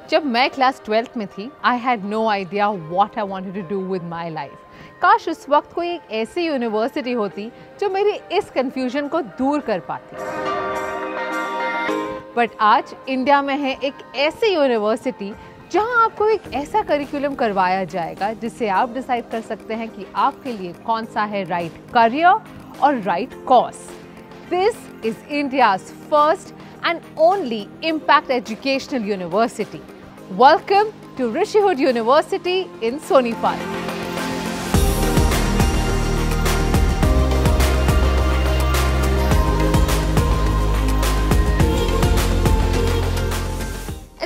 जब मैं class 12th में थी, I had no idea what I wanted to do with my life. काश उस वक्त कोई एक ऐसी यूनिवर्सिटी होती जो मेरी इस कंफ्यूजन को दूर कर पाती। बट आज इंडिया में है एक ऐसी यूनिवर्सिटी जहां आपको एक ऐसा करिकुलम करवाया जाएगा जिससे आप डिसाइड कर सकते हैं कि आपके लिए कौन सा है राइट करियर और right course. This is India's first and only impact educational university. Welcome to Rishihood University in Sonipat.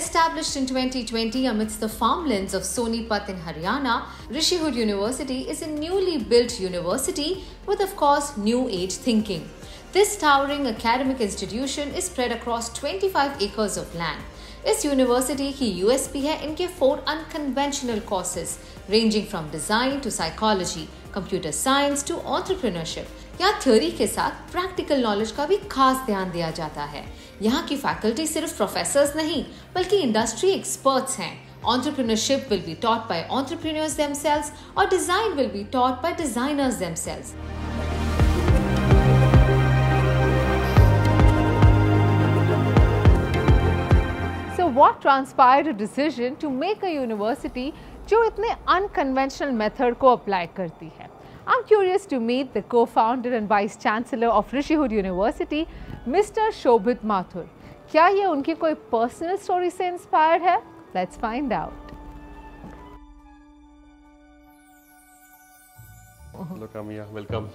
Established in 2020 amidst the farmlands of Sonipat in Haryana, Rishihood University is a newly built university with, of course, new age thinking. This towering academic institution is spread across 25 acres of land. इस university की USP है इनके 4 unconventional courses ranging from design to psychology, computer science to entrepreneurship। यहाँ theory के साथ practical knowledge का भी खास ध्यान दिया जाता है। यहाँ की फैकल्टी सिर्फ प्रोफेसर्स नहीं बल्कि इंडस्ट्री एक्सपर्ट्स हैं। Entrepreneurship will be taught by entrepreneurs themselves और design will be taught by designers themselves। What transpired a decision to make a university जो इतने unconventional method को apply करती है? I'm curious to meet the Co-Founder and Vice-Chancellor of Rishihood University, Mr. Shobhit Mathur. क्या ये उनकी कोई personal story से inspired है? Let's find out. Hello Kamiya, welcome.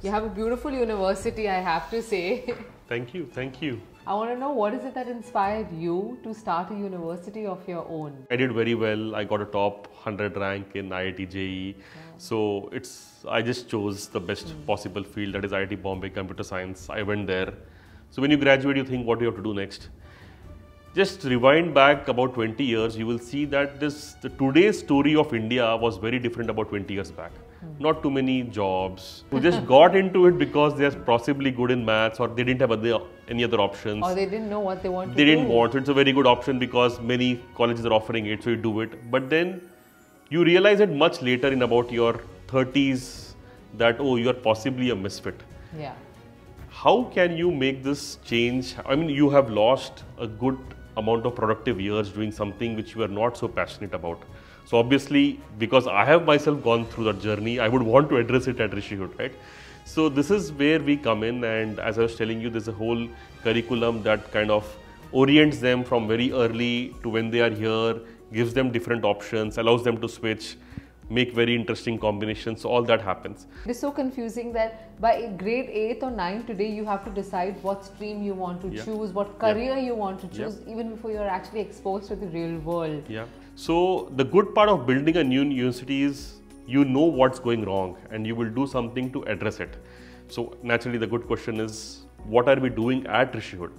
You have a beautiful university, I have to say. Thank you, thank you. I want to know, what is it that inspired you to start a university of your own? I did very well. I got a top 100 rank in IIT JEE. So I just chose the best possible field, that is IIT Bombay Computer Science. I went there. So when you graduate, you think, what do you have to do next? Just rewind back about 20 years, you will see that today's story of India was very different about 20 years back. Not too many jobs. Who just got into it because they are possibly good in maths or they didn't have any other options. Or they didn't know what they wanted to do. They didn't want. So it's a very good option because many colleges are offering it, so you do it. But then you realize it much later in about your 30s that, oh, you are possibly a misfit. Yeah. How can you make this change? I mean, you have lost a good amount of productive years doing something which you are not so passionate about. So obviously, because I have myself gone through that journey, I would want to address it at Rishihood, right? So this is where we come in, and as I was telling you, there's a whole curriculum that kind of orients them from very early to when they are here, gives them different options, allows them to switch, make very interesting combinations, all that happens. It's so confusing that by grade 8 or 9 today, you have to decide what stream you want to choose, what career you want to choose, even before you're actually exposed to the real world. Yeah. So the good part of building a new university is you know what's going wrong and you will do something to address it. So naturally the good question is, what are we doing at Rishihood?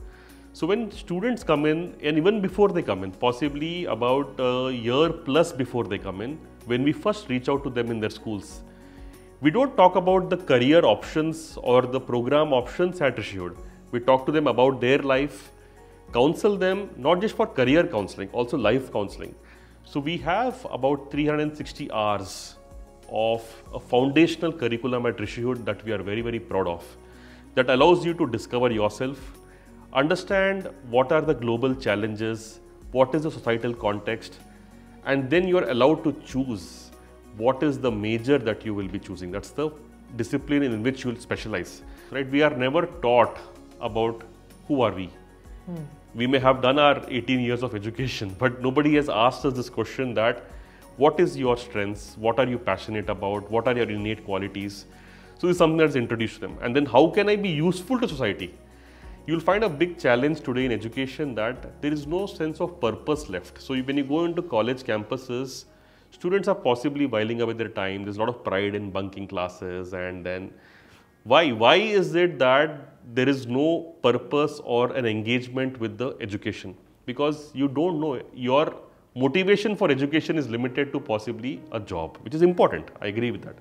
So when students come in, and even before they come in, possibly about a year plus before they come in, when we first reach out to them in their schools, we don't talk about the career options or the program options at Rishihood. We talk to them about their life, counsel them, not just for career counseling, also life counseling. So we have about 360 hours of a foundational curriculum at Rishihood that we are very, very proud of, that allows you to discover yourself, understand what are the global challenges, what is the societal context, and then you are allowed to choose what is the major that you will be choosing. That's the discipline in which you will specialize. Right? We are never taught about who are we. We may have done our 18 years of education, but nobody has asked us this question that what is your strengths, what are you passionate about, what are your innate qualities. So this is something that's introduced to them. And then how can I be useful to society? You'll find a big challenge today in education that there is no sense of purpose left. So when you go into college campuses, students are possibly whiling away their time. There's a lot of pride in bunking classes, and then why is it that there is no purpose or an engagement with the education? Because you don't know, your motivation for education is limited to possibly a job, which is important. I agree with that.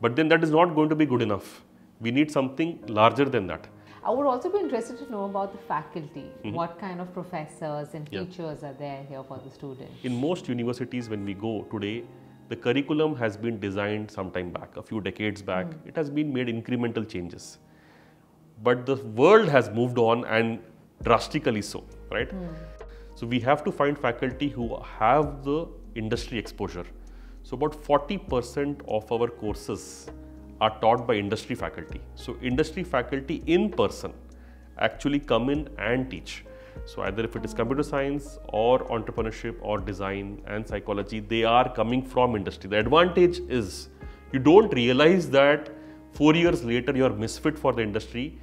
But then that is not going to be good enough. We need something larger than that. I would also be interested to know about the faculty. What kind of professors and teachers are there here for the students? In most universities, when we go today, the curriculum has been designed some time back, a few decades back. It has been made incremental changes. But the world has moved on, and drastically so, right? So we have to find faculty who have the industry exposure. So about 40% of our courses are taught by industry faculty. So industry faculty in person actually come in and teach. So either if it is computer science or entrepreneurship or design and psychology, they are coming from industry. The advantage is you don't realize that 4 years later you are misfit for the industry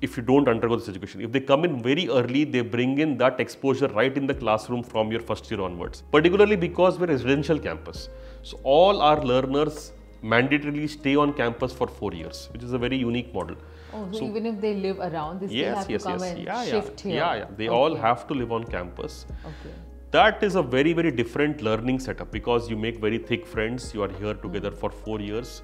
if you don't undergo this education. If they come in very early, they bring in that exposure right in the classroom from your first year onwards. Particularly because we're a residential campus. So all our learners mandatorily stay on campus for 4 years, which is a very unique model. Oh, so even if they live around, they still have to come and shift here? Yeah. They all have to live on campus. Okay. That is a very, very different learning setup because you make very thick friends. You are here together for 4 years.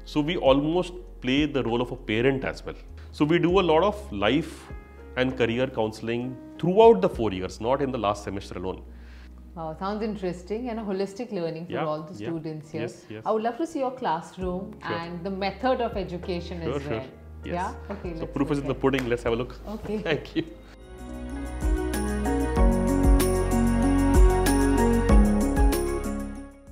So we almost play the role of a parent as well. So we do a lot of life and career counseling throughout the 4 years, not in the last semester alone. Wow, sounds interesting and a holistic learning for all the students here. Yes. I would love to see your classroom and the method of education as well. Yes. Yeah? Okay, so proof is in the pudding. Let's have a look. Okay. Thank you.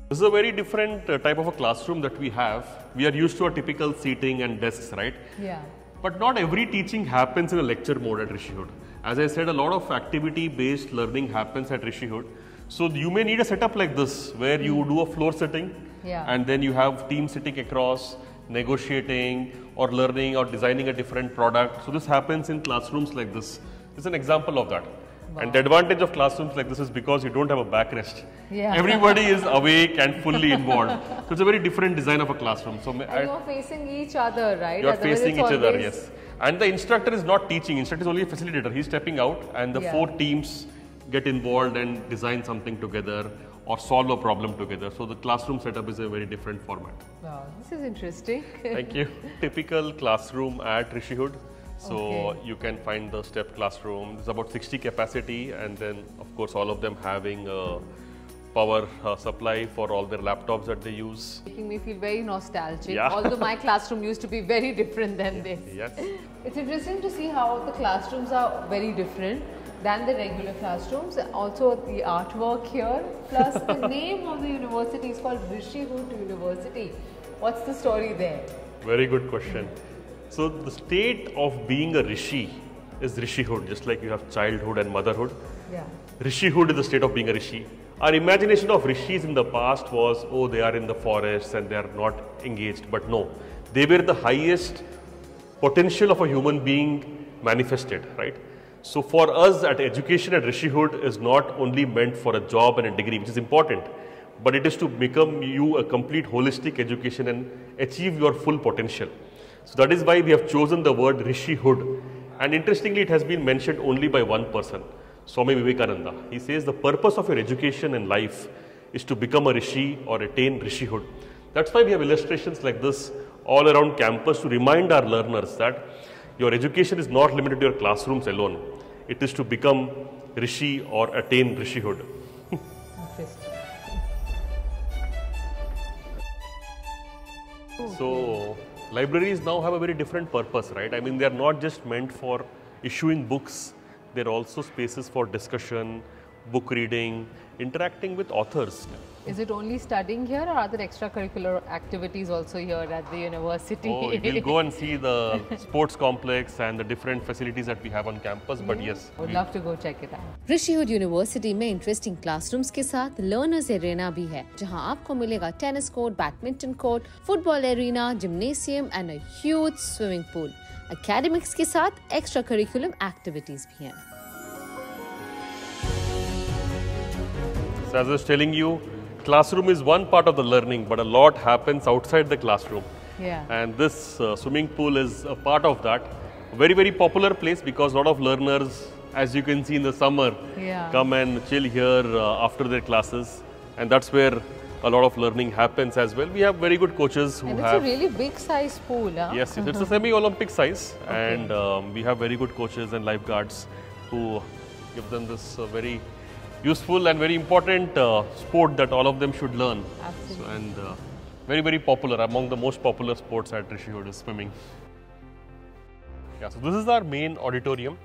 This is a very different type of a classroom that we have. We are used to a typical seating and desks, right? Yeah. But not every teaching happens in a lecture mode at Rishihood. As I said, a lot of activity-based learning happens at Rishihood. So you may need a setup like this, where you do a floor sitting, and then you have teams sitting across, negotiating or learning or designing a different product. So this happens in classrooms like this. This is an example of that. Wow. And the advantage of classrooms like this is because you don't have a backrest. Yeah. Everybody is awake and fully involved. So it's a very different design of a classroom. So and you're facing each other, right? You're facing each other, yes. And the instructor is not teaching. Instructor is only a facilitator. He's stepping out and the 4 teams get involved and design something together or solve a problem together. So the classroom setup is a very different format. Wow, this is interesting. Thank you. Typical classroom at Rishihood. So you can find the step classroom. It's about 60 capacity, and then of course all of them having a power supply for all their laptops that they use. Making me feel very nostalgic, although my classroom used to be very different than this. Yes. It's interesting to see how the classrooms are very different than the regular classrooms. Also the artwork here, plus the name of the university is called Rishihood University. What's the story there? Very good question. So the state of being a Rishi is Rishihood, just like you have childhood and motherhood. Yeah. Rishihood is the state of being a Rishi. Our imagination of Rishis in the past was, oh, they are in the forests and they are not engaged. But no, they were the highest potential of a human being manifested, right? So for us, at education at Rishihood is not only meant for a job and a degree, which is important, but it is to become you a complete holistic education and achieve your full potential. So that is why we have chosen the word Rishihood. And interestingly, it has been mentioned only by one person, Swami Vivekananda. He says the purpose of your education and life is to become a Rishi or attain Rishihood. That's why we have illustrations like this all around campus to remind our learners that your education is not limited to your classrooms alone. It is to become Rishi or attain Rishihood. Interesting. So libraries now have a very different purpose, right? I mean, they are not just meant for issuing books. They're also spaces for discussion, book reading, interacting with authors. Is it only studying here, or are there extracurricular activities also here at the university? Oh, we'll go and see the sports complex and the different facilities that we have on campus, but yes. Would love to go check it out. Rishihood University में interesting classrooms के साथ learners arena भी है, जहां आपको मिलेगा tennis court, badminton court, football arena, gymnasium and a huge swimming pool. Academics के साथ extracurricular activities भी हैं. So as I was telling you, classroom is one part of the learning, but a lot happens outside the classroom. Yeah. And this swimming pool is a part of that. Very, very popular place because a lot of learners, as you can see in the summer, come and chill here after their classes. And that's where a lot of learning happens as well. We have very good coaches who and have... it's a really big size pool, huh? Yes, it's a semi-Olympic size, and we have very good coaches and lifeguards who give them this very useful and very important sport that all of them should learn. Absolutely. So, and very, very popular, among the most popular sports at Rishihood is swimming. Yeah, so this is our main auditorium,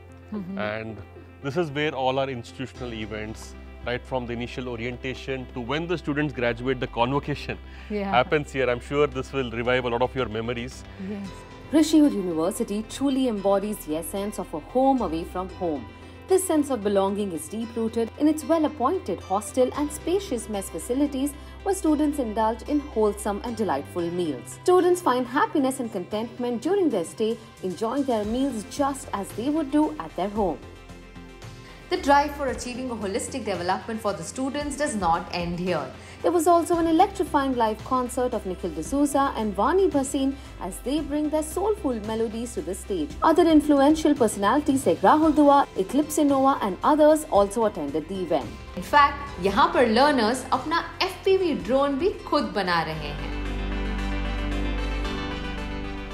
and this is where all our institutional events, right from the initial orientation to when the students graduate, the convocation happens here. I'm sure this will revive a lot of your memories. Yes. Rishihood University truly embodies the essence of a home away from home. This sense of belonging is deep-rooted in its well-appointed hostel and spacious mess facilities where students indulge in wholesome and delightful meals. Students find happiness and contentment during their stay, enjoying their meals just as they would do at their home. The drive for achieving a holistic development for the students does not end here. There was also an electrifying live concert of Nikhil D'Souza and Vani Bhasin as they bring their soulful melodies to the stage. Other influential personalities like Rahul Dua, Eclipse Innova and others also attended the event. In fact, यहाँ पर learners अपना FPV drone भी खुद बना रहे हैं.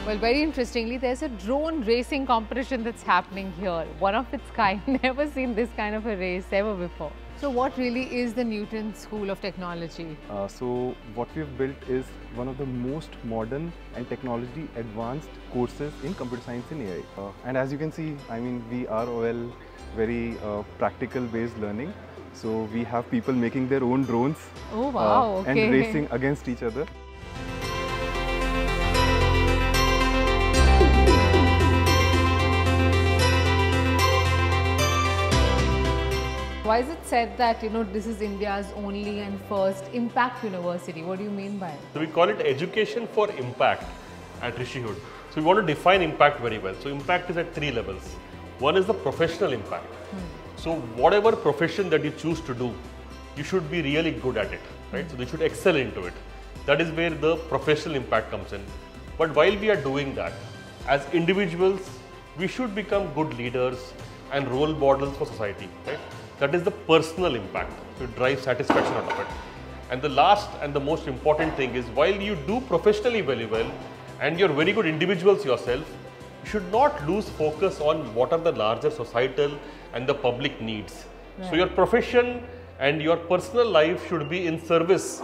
Well, very interestingly, there's a drone racing competition that's happening here. One of its kind. Never seen this kind of a race ever before. So what really is the Newton School of Technology? So what we've built is one of the most modern and technology advanced courses in computer science and AI. And as you can see, I mean, we are all very practical based learning. So we have people making their own drones and racing against each other. Why is it said that, this is India's only and first impact university? What do you mean by it? So we call it education for impact at Rishihood. So we want to define impact very well. So impact is at 3 levels. One is the professional impact. So whatever profession that you choose to do, you should be really good at it, right? So they should excel into it. That is where the professional impact comes in. But while we are doing that, as individuals, we should become good leaders and role models for society, right? That is the personal impact, to drive satisfaction out of it. And the last and the most important thing is, while you do professionally very well and you're very good individuals yourself, you should not lose focus on what are the larger societal and the public needs. Right. So your profession and your personal life should be in service.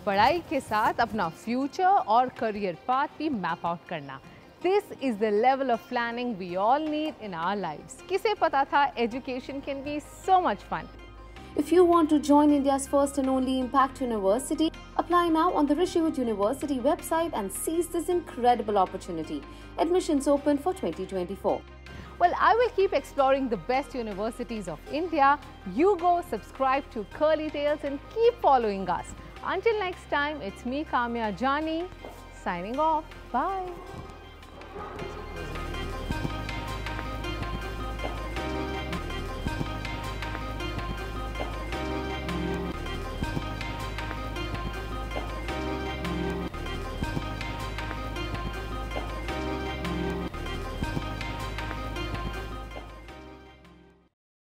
पढ़ाई के साथ अपना future और career path भी map out करना. This is the level of planning we all need in our lives. किसे पता था education can be so much fun. If you want to join India's first and only impact university, apply now on the Rishihood University website and seize this incredible opportunity. Admissions open for 2024. Well, I will keep exploring the best universities of India. You go subscribe to Curly Tales and keep following us. Until next time, it's me, Kamiya Jani, signing off. Bye.